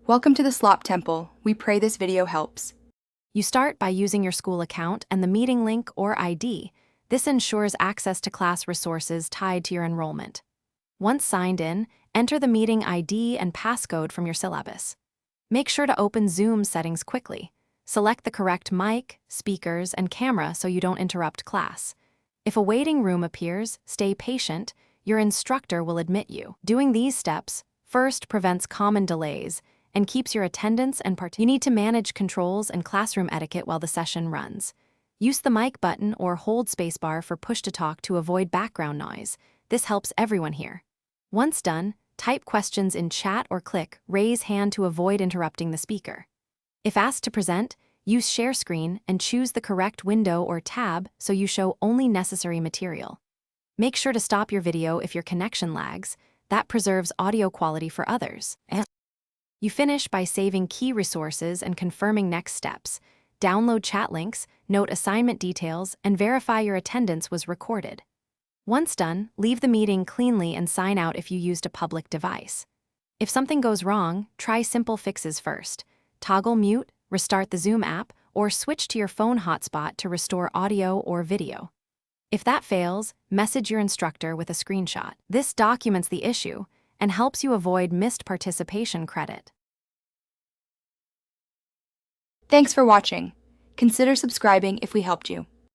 Welcome to the Slop Temple. We pray this video helps. You start by using your school account and the meeting link or ID. This ensures access to class resources tied to your enrollment. Once signed in, enter the meeting ID and passcode from your syllabus. Make sure to open Zoom settings quickly. Select the correct mic, speakers, and camera so you don't interrupt class. If a waiting room appears, stay patient. Your instructor will admit you. Doing these steps first prevents common delays and keeps your attendance and You need to manage controls and classroom etiquette while the session runs. Use the mic button or hold spacebar for push-to-talk to avoid background noise. This helps everyone hear. Once done, type questions in chat or click raise hand to avoid interrupting the speaker. If asked to present, use share screen and choose the correct window or tab so you show only necessary material. Make sure to stop your video if your connection lags. That preserves audio quality for others. You finish by saving key resources and confirming next steps. Download chat links, note assignment details, and verify your attendance was recorded. Once done, leave the meeting cleanly and sign out if you used a public device. If something goes wrong, try simple fixes first. Toggle mute, restart the Zoom app, or switch to your phone hotspot to restore audio or video. If that fails, message your instructor with a screenshot. This documents the issue and helps you avoid missed participation credit. Thanks for watching. Consider subscribing if we helped you.